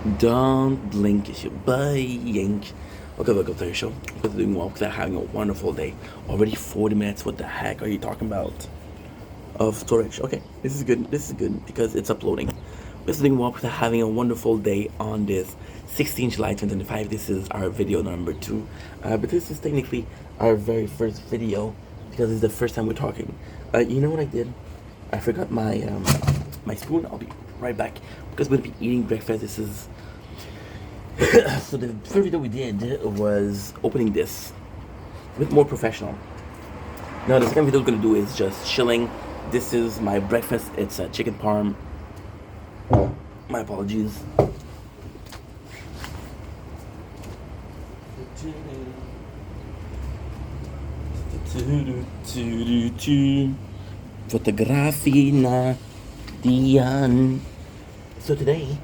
Don't blink, it's your yank. Welcome to the show. Hope you're doing well because I'm having a wonderful day. Already 40 minutes. What the heck are you talking about? Of storage. Okay, this is good. This is good because it's uploading. We're doing well because I'm having a wonderful day on this 16th July 2025. This is our video number 2. But this is technically our very first video because it's the first time we're talking. You know what I did? I forgot my spoon. I'll be right back because we're gonna be eating breakfast. This is so the first video we did was opening this, a bit more professional. Now the second video we're gonna do is just chilling. This is my breakfast. It's a chicken parm. My apologies. Fotografina Dian. So today,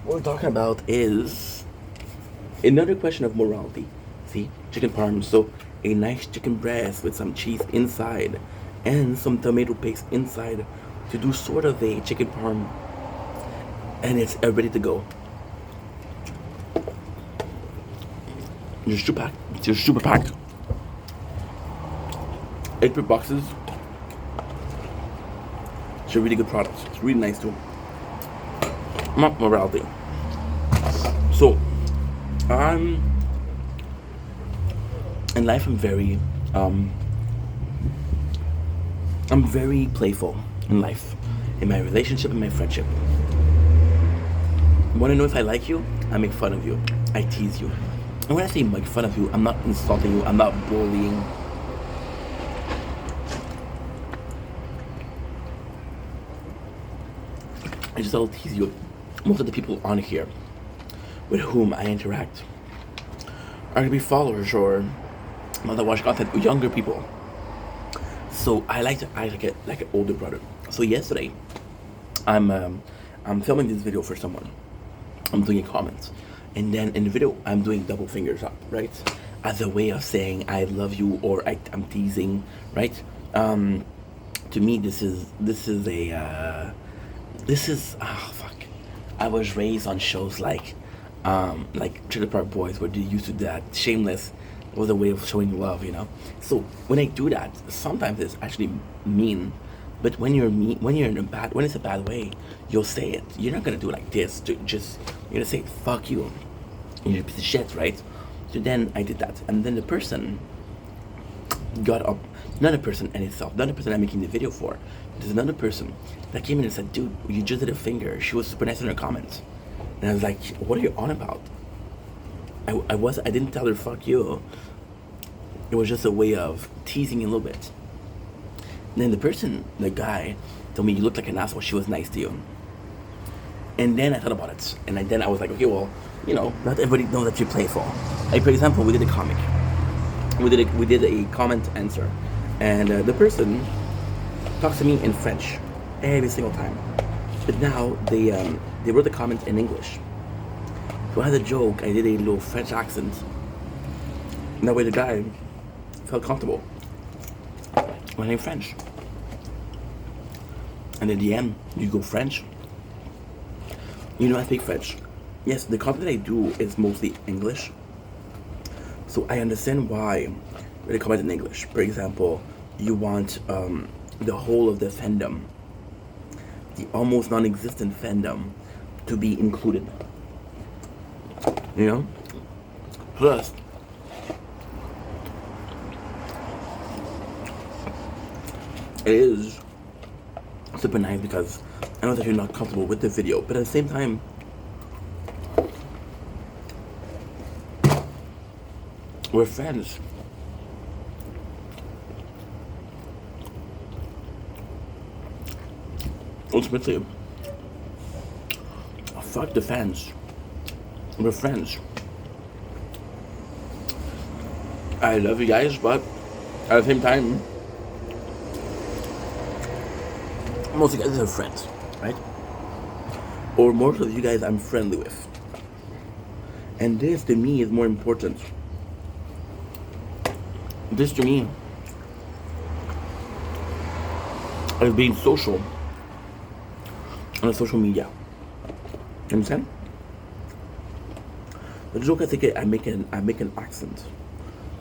what we're talking about is another question of morality. See, chicken parm. So a nice chicken breast with some cheese inside and some tomato paste inside to do sort of a chicken parm, and it's ready to go. Just super packed. Just super packed. 8 per boxes. It's a really good product. It's really nice too. Not morality. So, in life I'm very playful in life, in my relationship and my friendship. You wanna know if I like you? I make fun of you. I tease you. And when I say make fun of you, I'm not insulting you. I'm not bullying. I just all tease you. Most of the people on here with whom I interact are gonna be followers or not that watch content, younger people. So I like to act like an older brother. So yesterday, I'm filming this video for someone. I'm doing a comment, and then in the video I'm doing double fingers up, right, as a way of saying I love you or I'm teasing, right? To me, this is oh fuck. I was raised on shows like Trailer Park Boys, where they used to do that. Shameless was a way of showing love, you know. So when I do that, sometimes it's actually mean. But when you're mean, when it's a bad way, you'll say it. You're not gonna do it like this. You're gonna say fuck you. You're a piece of shit, right? So then I did that, and then the person got up. Another person and itself, another person I'm making the video for. There's another person that came in and said, "Dude, you just did a finger." She was super nice in her comments, and I was like, "What are you on about?" I didn't tell her fuck you. It was just a way of teasing a little bit. And then the guy, told me you look like an asshole. She was nice to you. And then I thought about it, and then I was like, okay, well, you know, not everybody knows that you're playful. Like for example, we did a comic. We did a comment answer, and the person talks to me in French every single time. But now they wrote the comment in English. So I had a joke. I did a little French accent. And that way the guy felt comfortable when I'm French. And at the end, you go French. You know, I speak French. Yes, the content I do is mostly English. So I understand why they comment in English. For example, you want the whole of the fandom, the almost non-existent fandom, to be included. You know? Plus, it is super nice because I know that you're not comfortable with the video, but at the same time, we're friends. Ultimately, fuck the fans. We're friends. I love you guys, but at the same time, most of you guys are friends, right? Or most of you guys I'm friendly with. And this to me is more important. This to me is being social on the social media. You understand? The joke I think I make an accent,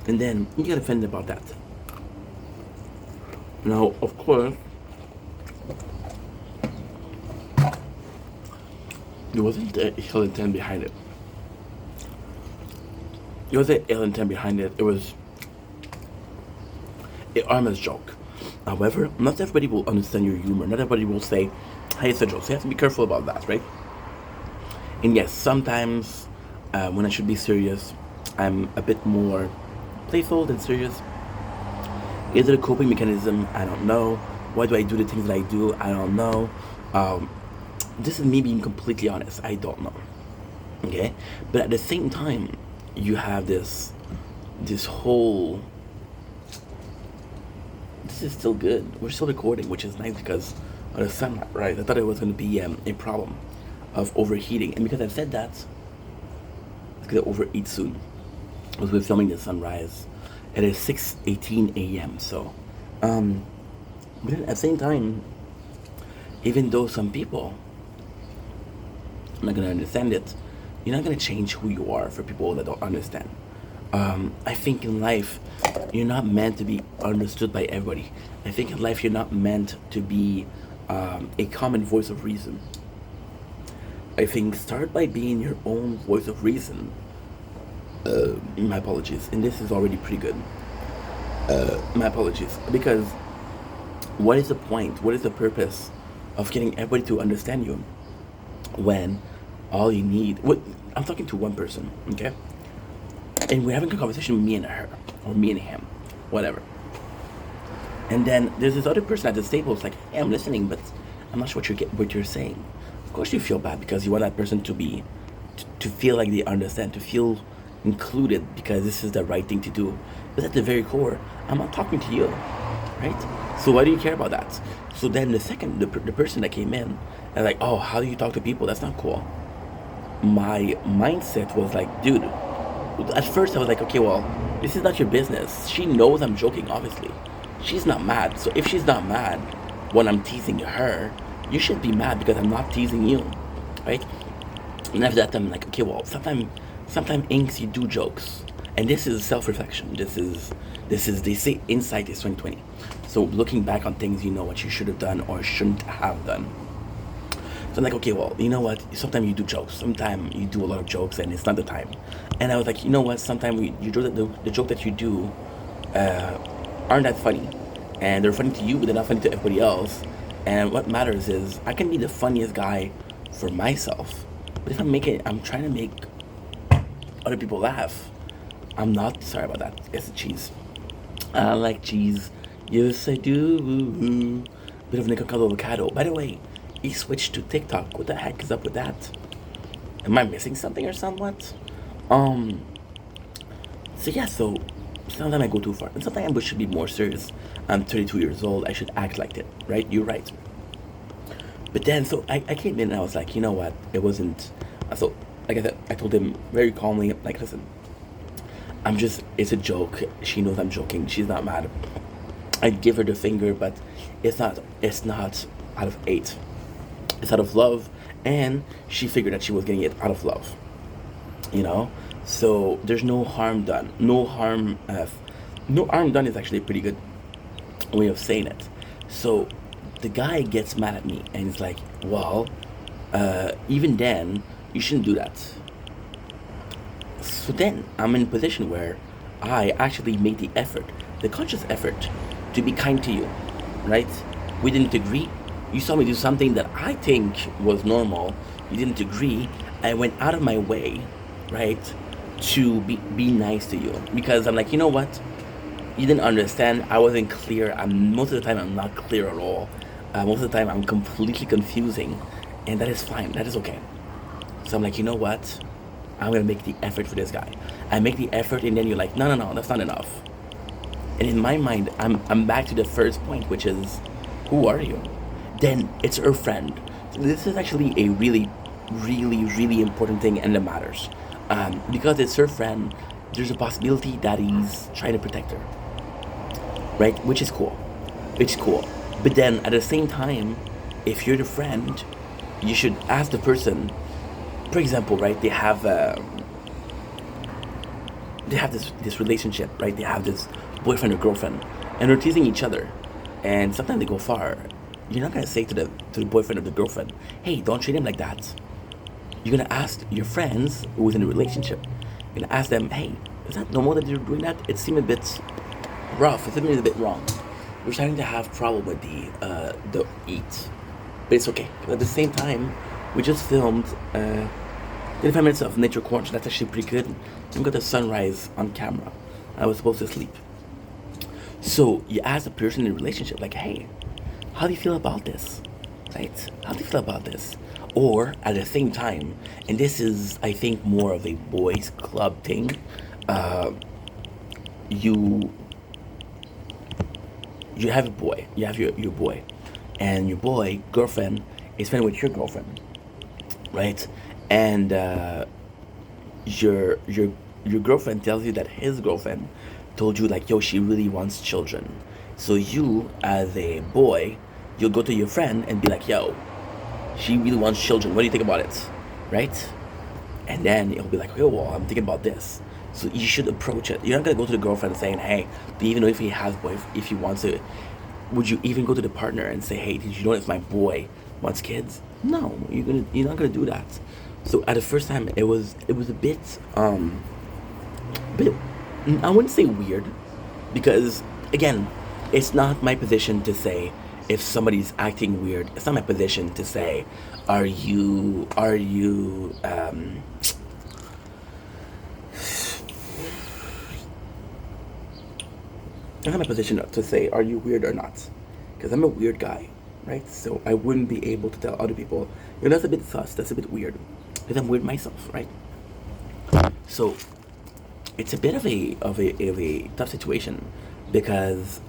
and then you get offended about that. Now, of course, there wasn't a ill intent behind it. There wasn't ill intent behind it. It was a harmless joke. However, not everybody will understand your humor. Not everybody will say, "Hey, it's a joke." So you have to be careful about that, right? And yes, sometimes when I should be serious, I'm a bit more playful than serious. Is it a coping mechanism? I don't know. Why do I do the things that I do? I don't know. Um, this is me being completely honest. I don't know. Okay, but at the same time, you have this whole. This is still good. We're still recording, which is nice because of the sunlight, right? I thought it was going to be a problem of overheating, and because I've said that, it's going to overheat soon. Because we're filming the sunrise. It is 6:18 a.m. So, but then at the same time, even though some people are not gonna understand it, you're not gonna change who you are for people that don't understand. I think in life, you're not meant to be understood by everybody. I think in life, you're not meant to be a common voice of reason. I think start by being your own voice of reason. My apologies, and this is already pretty good. My apologies, because what is the point? What is the purpose of getting everybody to understand you when all you need? What I'm talking to one person, okay, and we're having a conversation with me and her, or me and him, whatever. And then there's this other person at the table. It's like, hey, I'm listening, but I'm not sure what you're saying. Of course, you feel bad because you want that person to feel like they understand, to feel included because this is the right thing to do. But at the very core, I'm not talking to you, right? So why do you care about that? So then the person that came in, and like, oh, how do you talk to people? That's not cool. My mindset was like, dude. At first, I was like, okay, well, this is not your business. She knows I'm joking, obviously. She's not mad. So if she's not mad when I'm teasing her, you should be mad because I'm not teasing you, right? And after that, I'm like, okay, well, sometimes inks you do jokes, and this is self-reflection. This is they say insight is 2020. So looking back on things, you know what you should have done or shouldn't have done. So I'm like, okay, well, you know what? Sometimes you do jokes. Sometimes you do a lot of jokes, and it's not the time. And I was like, you know what? Sometimes you do the joke that you do aren't that funny, and they're funny to you, but they're not funny to everybody else. And what matters is I can be the funniest guy for myself, but if I'm trying to make other people laugh, I'm not. Sorry about that. It's the cheese. I like cheese. Yes, I do. Bit of Nicocado avocado. By the way, he switched to TikTok. What the heck is up with that? Am I missing something or somewhat? So yeah, so sometimes I go too far. And sometimes I should be more serious. I'm 32 years old. I should act like it, right? You're right. But then, so I came in and I was like, you know what? It wasn't. So, like I said, I told him very calmly, like, listen, it's a joke. She knows I'm joking. She's not mad. I'd give her the finger, but it's not out of hate. It's out of love. And she figured that she was getting it out of love. You know? So there's no harm done. No harm done is actually a pretty good way of saying it. So the guy gets mad at me and he's like, well, even then, you shouldn't do that. So then I'm in a position where I actually made the conscious effort to be kind to you, right? We didn't agree. You saw me do something that I think was normal. You didn't agree. I went out of my way, right, to be nice to you because I'm like, you know what? You didn't understand. I wasn't clear. Most of the time I'm not clear at all. Most of the time I'm completely confusing, and that is fine. That is okay. So I'm like, you know what? I'm gonna make the effort for this guy. I make the effort, and then you're like, no, that's not enough. And in my mind, I'm back to the first point, which is, who are you? Then it's her friend. This is actually a really, really, really important thing, and it matters. Because it's her friend, there's a possibility that he's trying to protect her, right? Which is cool. It's cool. But then at the same time, if you're the friend, you should ask the person. For example, right? They have they have this relationship, right? They have this boyfriend or girlfriend, and they're teasing each other, and sometimes they go far. You're not gonna say to the boyfriend or the girlfriend, "Hey, don't treat him like that." You're gonna ask your friends who's in a relationship. You're gonna ask them, "Hey, is that normal that you're doing that? It seemed a bit rough. It seemed a bit wrong. We're starting to have trouble with the eat, but it's okay. But at the same time, we just filmed 35 minutes of nature corn. So that's actually pretty good. We got the sunrise on camera. I was supposed to sleep. So you ask the person in the relationship, like, hey, how do you feel about this? Right? How do you feel about this? Or at the same time, and this is, I think, more of a boys' club thing. You have a boy, you have your boy, and your boy girlfriend is friendly with your girlfriend, right? And your girlfriend tells you that his girlfriend told you like, yo, she really wants children. So you, as a boy, you'll go to your friend and be like, yo, she really wants children. What do you think about it, right? And then he'll be like, oh, well, I'm thinking about this. So you should approach it. You're not gonna go to the girlfriend saying, hey, do you even know if he has boy, if he wants to? Would you even go to the partner and say, hey, did you know if my boy wants kids? No, you're not gonna do that. So at the first time, it was a bit, I wouldn't say weird, because again, it's not my position to say if somebody's acting weird. It's not my position to say, are you it's not my position to say, are you weird or not? Because I'm a weird guy, right? So I wouldn't be able to tell other people, that's a bit sus, that's a bit weird. Because I'm weird myself, right? So it's a bit of a tough situation, because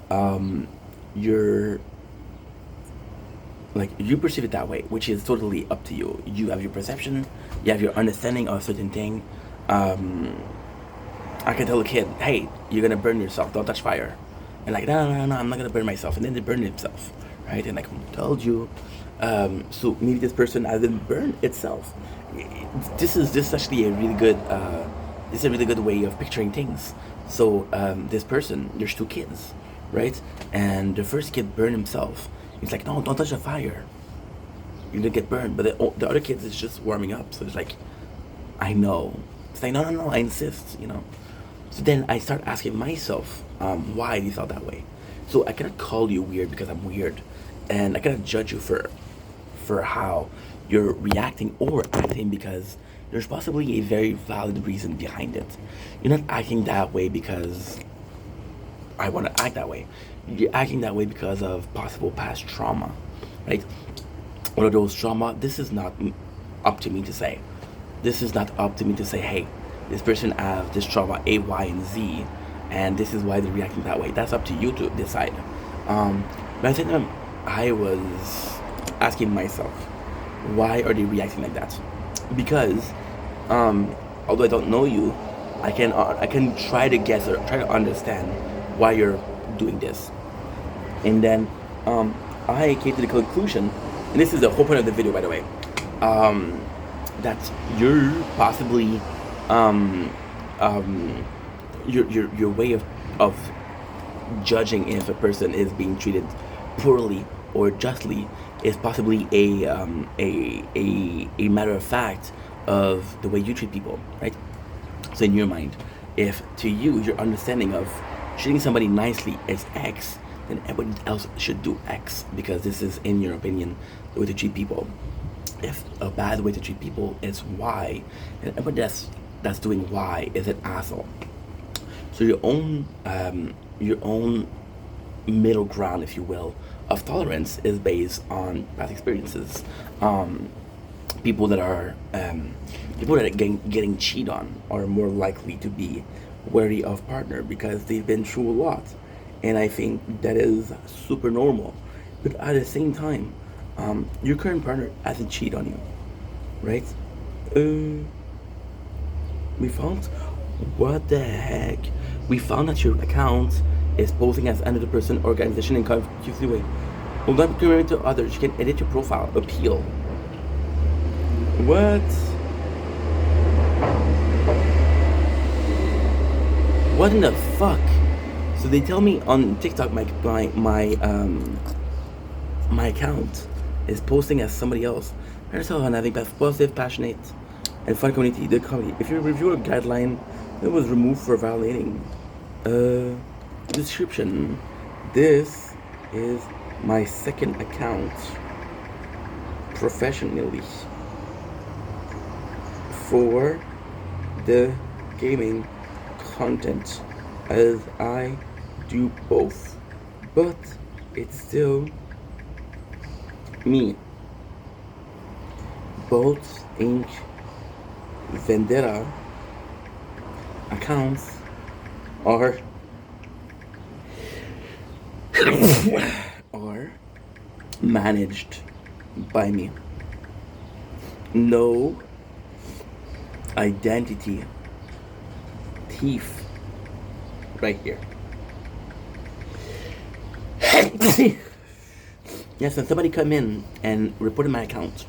you're like, you perceive it that way, which is totally up to you. You have your perception, you have your understanding of a certain thing. I can tell a kid, hey, you're gonna burn yourself, don't touch fire. And like, no, I'm not gonna burn myself. And then they burn themselves, right? And like, I told you. So maybe this person hasn't burned itself. This is actually a really good, it's a really good way of picturing things. So this person, there's two kids, right? And the first kid burned himself. He's like, no, don't touch the fire. You're gonna get burned. But the other kid is just warming up. So it's like, I know. It's like, no, I insist, So then I start asking myself, why you felt that way. So I cannot call you weird because I'm weird, and I cannot judge you for how you're reacting or acting, because there's possibly a very valid reason behind it. You're not acting that way because I want to act that way. You're acting that way because of possible past trauma, right? One of those trauma. This is not up to me to say. This is not up to me to say, hey, this person has this trauma A, Y, and Z, and this is why they're reacting that way. That's up to you to decide. But at the same time, I was asking myself, why are they reacting like that? Because although I don't know you, I can try to guess or try to understand why you're doing this. And then I came to the conclusion, and this is the whole point of the video, by the way, that you're possibly your way of judging if a person is being treated poorly or justly is possibly a matter of fact of the way you treat people, right? So in your mind, if to you your understanding of treating somebody nicely is X, then everybody else should do X, because this is, in your opinion, the way to treat people. If a bad way to treat people is Y, then everybody that's doing Y is an asshole. So your own middle ground, if you will, of tolerance is based on past experiences. People that are getting cheated on are more likely to be wary of partner because they've been through a lot, and I think that is super normal. But at the same time, your current partner hasn't cheated on you, right? We found, what the heck? We found that your account is posing as another person, organization in confusing way. Will not be compared to others. You can edit your profile, appeal. What? What in the fuck? So they tell me on TikTok my account is posting as somebody else. Here's how I'm having positive, passionate, and fun community. The comedy. If you review a guideline, it was removed for violating. Description. This is my second account professionally for the gaming content as I do both, but it's still me. Both Inc. Vendetta accounts are are managed by me. No identity thief right here. Yes, and somebody come in and reported my account.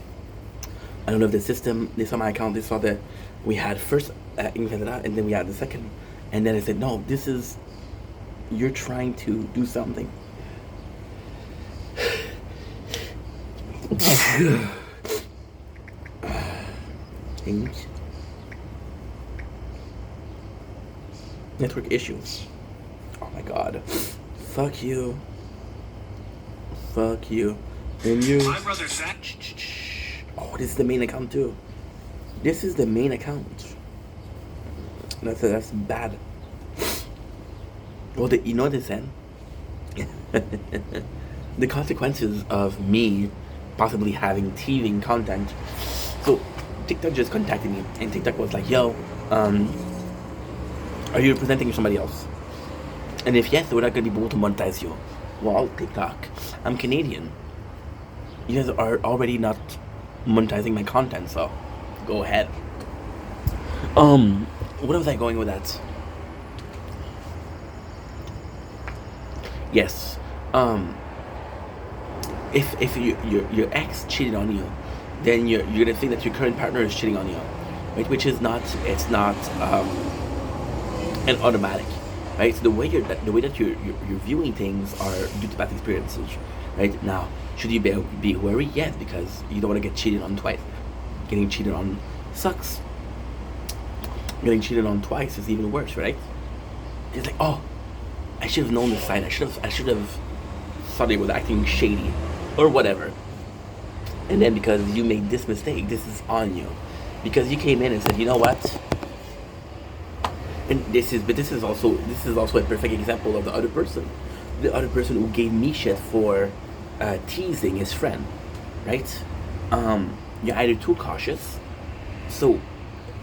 I don't know if the system, they saw my account, they saw that we had first in Canada and then we had the second. And then I said, no, this is, you're trying to do something. Inc. Network issues. Oh my god. Fuck you. Fuck you. And you. My brother Zach. Oh, this is the main account too. This is the main account. That's bad. Well, you know what they said? The consequences of me possibly having thieving content. So TikTok just contacted me, and TikTok was like, "Yo, are you representing somebody else? And if yes, we're not going to be able to monetize you." Well, TikTok, I'm Canadian. You guys are already not monetizing my content, so go ahead. What was I going with that? Yes. If your ex cheated on you, then you're gonna think that your current partner is cheating on you, right? Which is not, it's not an automatic, right? So the way that you're viewing things are due to past experiences, right? Now, should you be wary? Yes, because you don't want to get cheated on twice. Getting cheated on sucks. Getting cheated on twice is even worse, right? It's like, oh, I should have known this side. I should have thought they were acting shady or whatever. And then because you made this mistake, this is on you. Because you came in and said, you know what? And this is also a perfect example of the other person. The other person who gave me shit for teasing his friend, right? You're either too cautious, so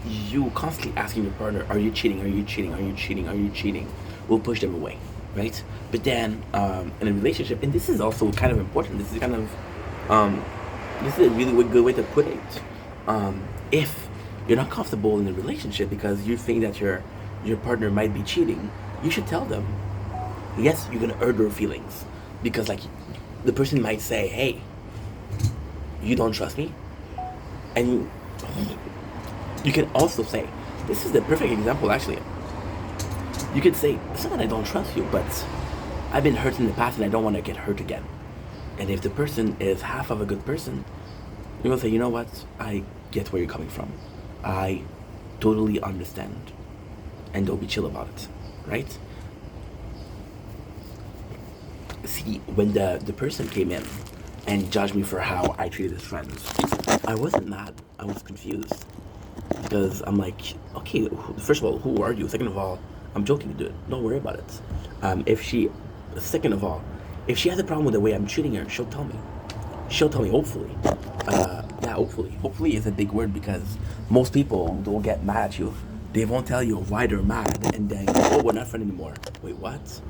you constantly asking your partner, are you cheating? Are you cheating? Are you cheating? Are you cheating? Will push them away, right? But then in a relationship, and this is also kind of important. This is kind of this is a really good way to put it. If you're not comfortable in a relationship because you think that your partner might be cheating, you should tell them. Yes, you're gonna hurt their feelings because like the person might say, hey, you don't trust me, and you can also say, this is the perfect example actually. You could say, it's not that I don't trust you, but I've been hurt in the past and I don't want to get hurt again. And if the person is half of a good person, you're going to say, you know what? I get where you're coming from. I totally understand. And don't be chill about it, right? See, when the person came in and judged me for how I treated his friends, I wasn't mad. I was confused. Because I'm like, okay, first of all, who are you? Second of all, I'm joking, dude. Don't worry about it. Second of all, if she has a problem with the way I'm treating her, she'll tell me. She'll tell me, hopefully. Yeah, hopefully. Hopefully is a big word because most people don't get mad at you. They won't tell you why they're mad and then, oh, we're not friends anymore. Wait, what?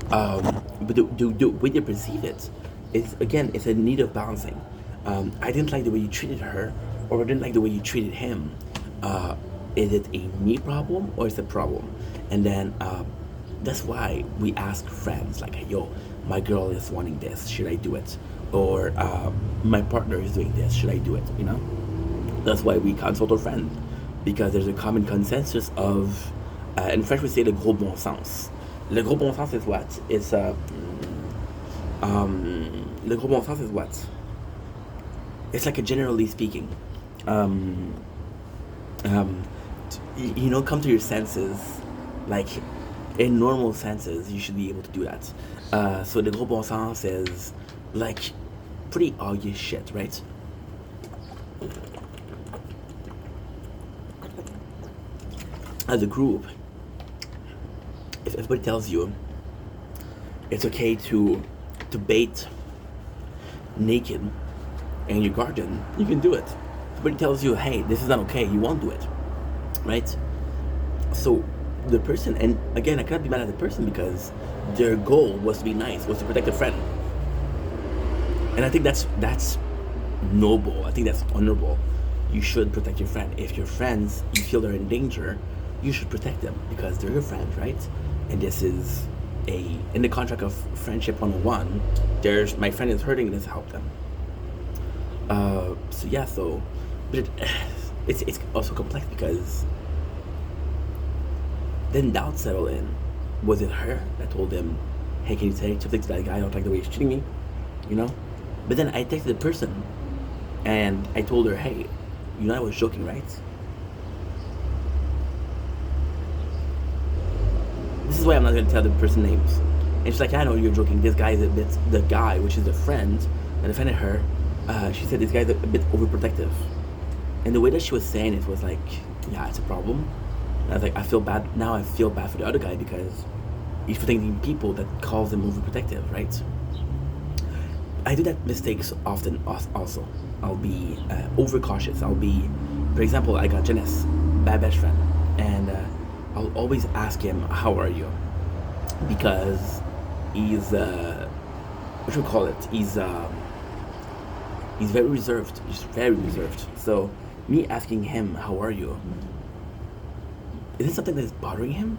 But the way they perceive it is, again, it's a need of balancing. I didn't like the way you treated her, or I didn't like the way you treated him. Is it a me problem or is it a problem? And then that's why we ask friends like, hey, yo, my girl is wanting this, should I do it? Or my partner is doing this, should I do it? You know, that's why we consult our friends, because there's a common consensus of In French, we say le gros bon sens. Le gros bon sens is what? Le gros bon sens is what? It's like a generally speaking. Um, come to your senses. Like, in normal senses, you should be able to do that. So the gros bon sens is like pretty obvious shit, right? As a group, if everybody tells you it's okay to bait naked in your garden, you can do it. If everybody tells you, hey, this is not okay, you won't do it, right? So the person, and again, I cannot be mad at the person because their goal was to be nice, was to protect a friend, and I think that's noble. I think that's honorable. You should protect your friend. If your friends, you feel they're in danger, you should protect them because they're your friends, right? And this is in the contract of friendship 101, there's my friend is hurting, let's help them. But it's also complex because then doubt settled in. Was it her that told him, hey, can you say something to that guy? I don't like the way he's treating me, you know? But then I texted the person and I told her, hey, I was joking, right? This is why I'm not going to tell the person names. And she's like, yeah, I know you're joking. This guy is a bit, the guy, which is the friend that offended her, she said this guy's a bit overprotective. And the way that she was saying it was like, yeah, it's a problem. And I was like, I feel bad. Now I feel bad for the other guy because he's protecting people that calls him overprotective, right? I do that mistakes often also. I'll be overcautious. I'll be, for example, I got Janice, my best friend, and I'll always ask him, how are you? Because he's, what should we call it? He's very reserved. He's very reserved. So me asking him, how are you? Is this something that is bothering him?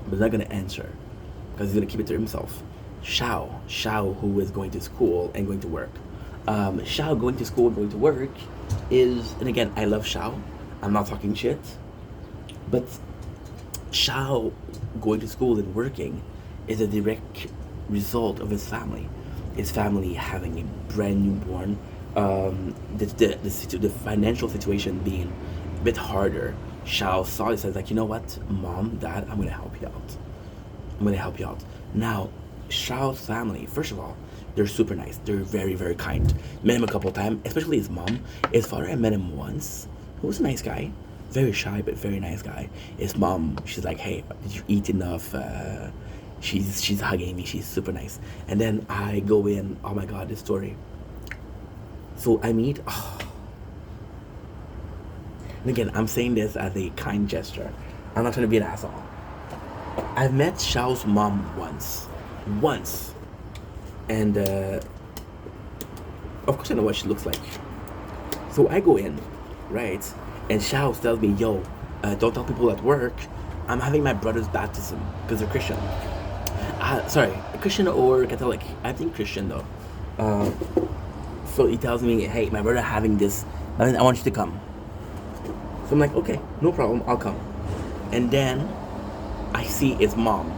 But he's not going to answer because he's going to keep it to himself. Shao, who is going to school and going to work. Shao going to school and going to work is, and again, I love Shao. I'm not talking shit. But Shao going to school and working is a direct result of his family. His family having a brand newborn, the financial situation being a bit harder. Shao saw it, says like, you know what, Mom, Dad, I'm gonna help you out. Now, Shao's family, first of all, they're super nice. They're very, very kind. Met him a couple of times, especially his mom. His father, I met him once. He was a nice guy. Very shy, but very nice guy. His mom, she's like, hey, did you eat enough? She's hugging me. She's super nice. And then I go in, oh my God, this story. So I meet, and again, I'm saying this as a kind gesture. I'm not trying to be an asshole. I've met Shao's mom once. And of course I know what she looks like. So I go in, right? And Shao tells me, yo, don't tell people at work, I'm having my brother's baptism because they're Christian. Sorry, Christian or Catholic. I think Christian though. So he tells me, hey, my brother having this, I want you to come. So I'm like, okay, no problem, I'll come. And then I see his mom,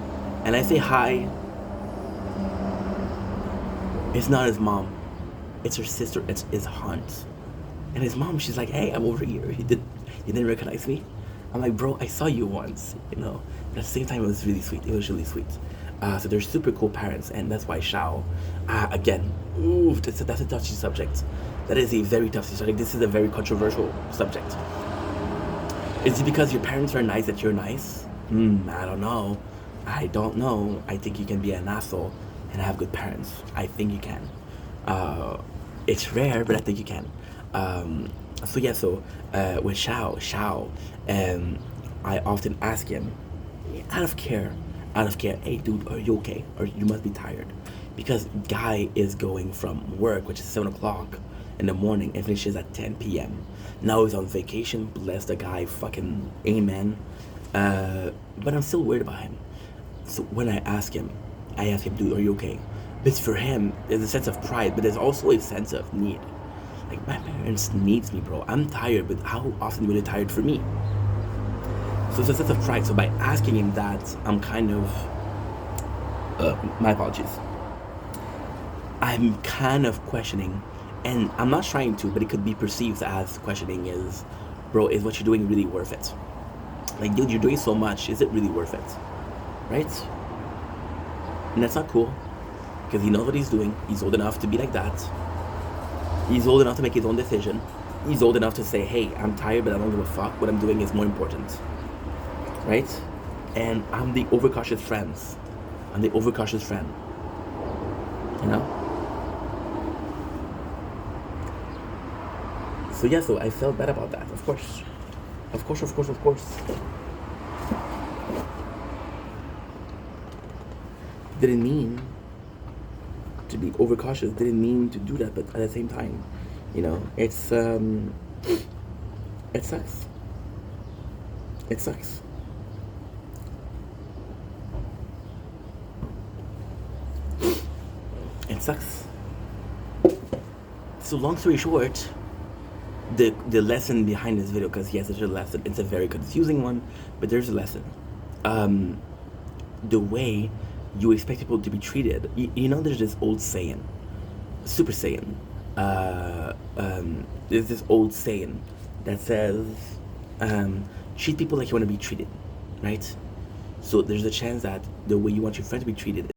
and I say hi. It's not his mom, it's her sister, it's his aunt. And his mom, she's like, hey, I'm over here. You didn't recognize me? I'm like, bro, I saw you once, But at the same time, it was really sweet. So they're super cool parents, and that's why Shao, again, that's a touchy subject. That is a very touchy subject. This is a very controversial subject. Is it because your parents are nice that you're nice? I don't know. I think you can be an asshole and have good parents. I think you can. It's rare, but I think you can. With Shao, I often ask him, out of care, hey dude, are you okay? Or you must be tired. Because guy is going from work, which is 7 o'clock in the morning, and finishes at 10 p.m. Now he's on vacation, bless the guy, fucking amen. But I'm still worried about him. So when I ask him, dude, are you okay? But for him, there's a sense of pride, but there's also a sense of need. Like, my parents needs me, bro. I'm tired, but how often were they tired for me? So it's a sense of pride. So by asking him that, I'm kind of, my apologies. I'm kind of questioning, and I'm not trying to, but it could be perceived as questioning is, bro, is what you're doing really worth it? Like, dude, you're doing so much, is it really worth it? Right? And that's not cool, because he knows what he's doing. He's old enough to be like that. He's old enough to make his own decision. He's old enough to say, hey, I'm tired, but I don't give a fuck. What I'm doing is more important. Right? And I'm the overcautious friend. I'm the overcautious friend. You know? So yeah, so I felt bad about that, of course. Of course, of course, of course. Didn't mean to be overcautious, didn't mean to do that, but at the same time, you know, it sucks. It sucks. It sucks. So long story short, the lesson behind this video, because yes, there's a lesson. It's a very confusing one, but there's a lesson. The way you expect people to be treated. You know, there's this old saying, Super Saiyan. There's this old saying that says, treat people like you want to be treated, right? So there's a chance that the way you want your friend to be treated